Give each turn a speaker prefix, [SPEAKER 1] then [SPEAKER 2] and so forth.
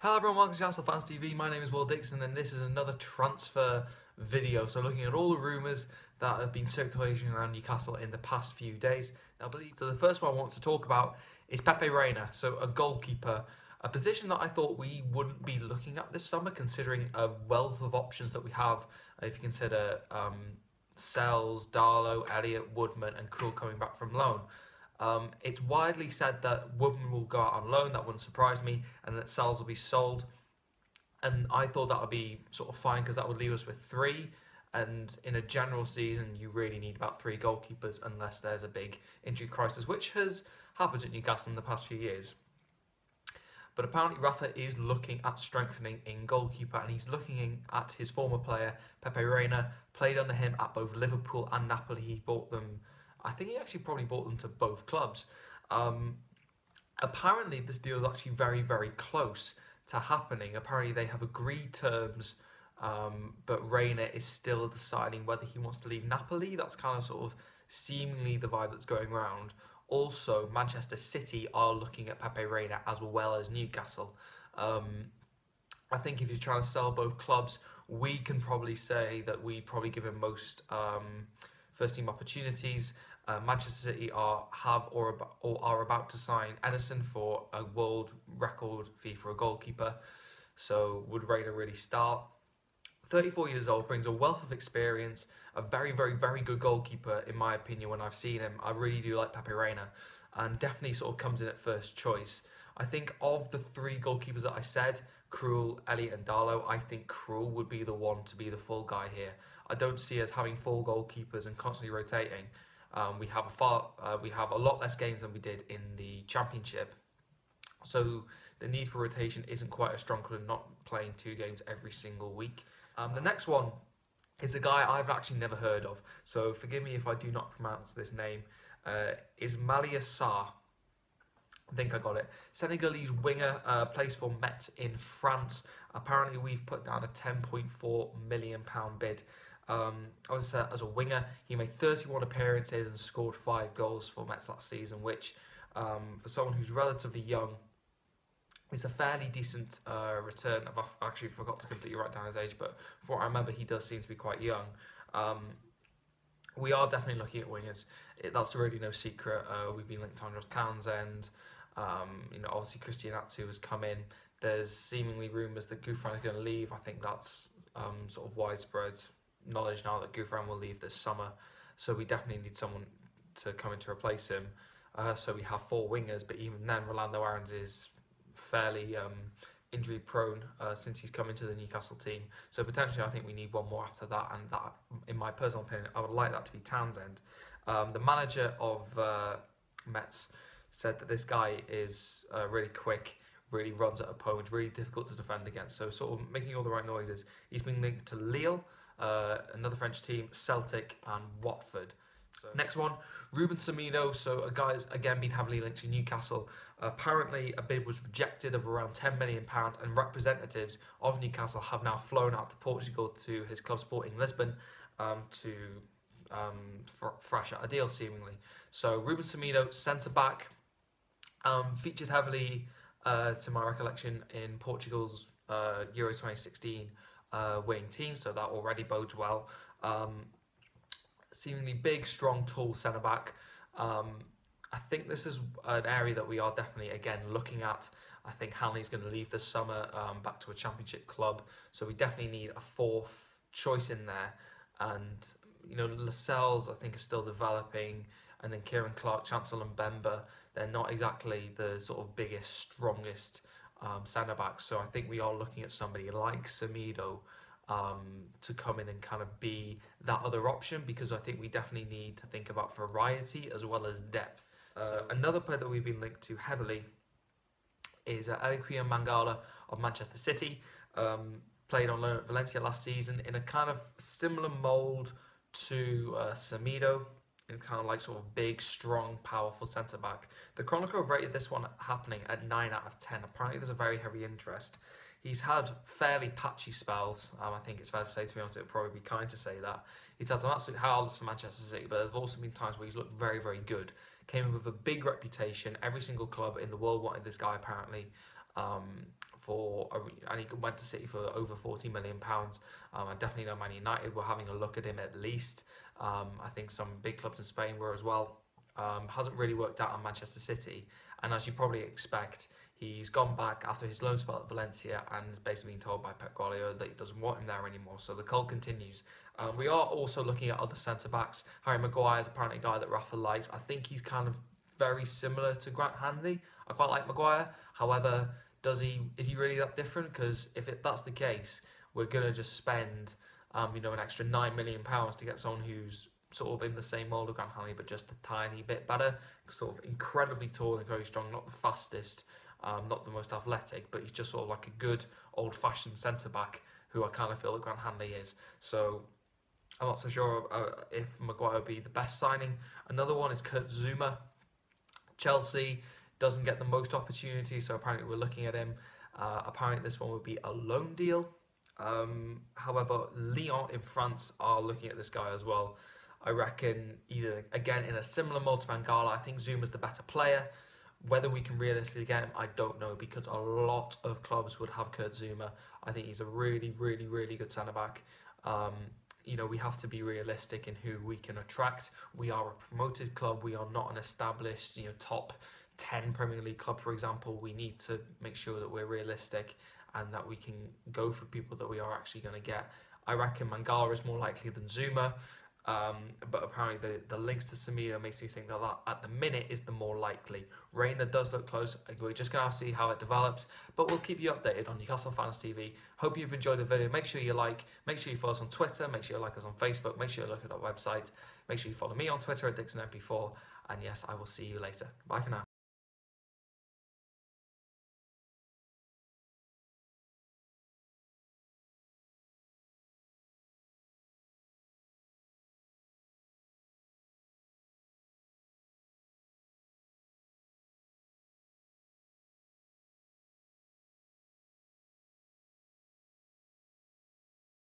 [SPEAKER 1] Hello everyone, welcome to Newcastle Fans TV. My name is Will Dixon and this is another transfer video. So looking at all the rumours that have been circulating around Newcastle in the past few days. Now, so the first one I want to talk about is Pepe Reina, so a goalkeeper, a position that I thought we wouldn't be looking at this summer considering a wealth of options that we have. If you consider Sells, Darlow, Elliott, Woodman and Krul coming back from loan. It's widely said that Woodman will go out on loan, that wouldn't surprise me, and that Sells will be sold. And I thought that would be sort of fine because that would leave us with three. And in a general season, you really need about three goalkeepers unless there's a big injury crisis, which has happened at Newcastle in the past few years. But apparently Rafa is looking at strengthening in goalkeeper, and he's looking at his former player, Pepe Reina, played under him at both Liverpool and Napoli. He bought them, I think he actually probably bought them to both clubs. Apparently this deal is actually very, very close to happening. Apparently they have agreed terms, but Reina is still deciding whether he wants to leave Napoli. That's kind of sort of seemingly the vibe that's going around. Also, Manchester City are looking at Pepe Reina as well as Newcastle. I think if you're trying to sell both clubs, we can probably say that we probably give him most first team opportunities. Manchester City have or are about to sign Edison for a world record fee for a goalkeeper. So would Reina really start? 34 years old, brings a wealth of experience, a very, very, very good goalkeeper in my opinion when I've seen him. I really do like Pepe Reina and definitely sort of comes in at first choice. I think of the three goalkeepers that I said, Krul, Elliott and Darlow, I think Krul would be the one to be the full guy here. I don't see us having four goalkeepers and constantly rotating. We have a lot less games than we did in the Championship, so the need for rotation isn't quite as strong because we're not playing 2 games every single week. The next one is a guy I've actually never heard of, so forgive me if I do not pronounce this name. Ismaila Sarr, I think I got it. Senegalese winger, plays for Metz in France. Apparently we've put down a £10.4 million bid. As a winger, he made 31 appearances and scored 5 goals for Metz last season, which for someone who's relatively young is a fairly decent return. I've actually forgot to completely write down his age, but from what I remember, he does seem to be quite young. We are definitely looking at wingers. That's really no secret. We've been linked to Andros Townsend. Obviously Christian Atsu has come in. There's seemingly rumours that Gouffran is going to leave. I think that's sort of widespread knowledge now that Gouffran will leave this summer, so we definitely need someone to come in to replace him. So we have 4 wingers, but even then Rolando Aarons is fairly injury prone since he's come into the Newcastle team, so potentially I think we need one more after that, and that, in my personal opinion, I would like that to be Townsend. The manager of Metz said that this guy is really quick, really runs at opponents, really difficult to defend against, so sort of making all the right noises. He's been linked to Lille, another French team, Celtic and Watford. So next one, Ruben Semedo, so a guy has again been heavily linked to Newcastle. Apparently a bid was rejected of around £10 million, and representatives of Newcastle have now flown out to Portugal to his club Sporting Lisbon to thrash out a deal seemingly. So Ruben Semedo, centre-back, featured heavily to my recollection in Portugal's Euro 2016 winning team, so that already bodes well. Seemingly big, strong, tall centre-back. I think this is an area that we are definitely, again, looking at. I think Hanley's going to leave this summer back to a Championship club, so we definitely need a 4th choice in there. And, Lascelles, I think, is still developing, and then Kieran Clark, Chancellor and Bemba, they're not exactly the sort of biggest, strongest centre-backs, so I think we are looking at somebody like Semedo to come in and kind of be that other option, because I think we definitely need to think about variety as well as depth. So another player that we've been linked to heavily is Mangala of Manchester City. Played on loan at Valencia last season in a kind of similar mould to Semedo, in kind of like sort of big, strong, powerful centre-back. The Chronicle have rated this one happening at 9 out of 10. Apparently there's a very heavy interest. He's had fairly patchy spells. I think it's fair to say, to be honest, it would probably be kind to say that. He's had some absolute howlers for Manchester City, but there's also been times where he's looked very, very good. Came in with a big reputation. Every single club in the world wanted this guy, apparently. And he went to City for over £40 million. I definitely know Man United were having a look at him at least. I think some big clubs in Spain were as well. Hasn't really worked out on Manchester City, and as you probably expect, he's gone back after his loan spell at Valencia and is basically been told by Pep Guardiola that he doesn't want him there anymore. So the cult continues. We are also looking at other centre backs. Harry Maguire is apparently a guy that Rafa likes. I think he's kind of very similar to Grant Hanley. I quite like Maguire. However, is he really that different? Because if that's the case, we're gonna just spend an extra £9 million to get someone who's sort of in the same mould of Grant Hanley, but just a tiny bit better. Sort of incredibly tall and very strong, not the fastest, not the most athletic, but he's just sort of like a good old-fashioned centre back who I kind of feel that Grant Hanley is. So I'm not so sure if Maguire would be the best signing. Another one is Kurt Zouma. Chelsea doesn't get the most opportunity, so apparently we're looking at him. Apparently this one would be a loan deal. However, Lyon in France are looking at this guy as well. I reckon either, again, in a similar mold to Mangala, I think Zuma's the better player. Whether we can realistically get him, I don't know, because a lot of clubs would have Kurt Zouma. I think he's a really, really, really good centre-back. We have to be realistic in who we can attract. We are a promoted club. We are not an established, top 10 Premier League club, for example. We need to make sure that we're realistic and that we can go for people that we are actually going to get. I reckon Mangala is more likely than Zouma. But apparently the links to Semedo makes me think that at the minute is the more likely. Reina does look close. We're just going to have to see how it develops, but we'll keep you updated on Newcastle Fans TV. Hope you've enjoyed the video. Make sure you make sure you follow us on Twitter, make sure you like us on Facebook, make sure you look at our website, make sure you follow me on Twitter at DixonMP4, and yes, I will see you later. Bye for now.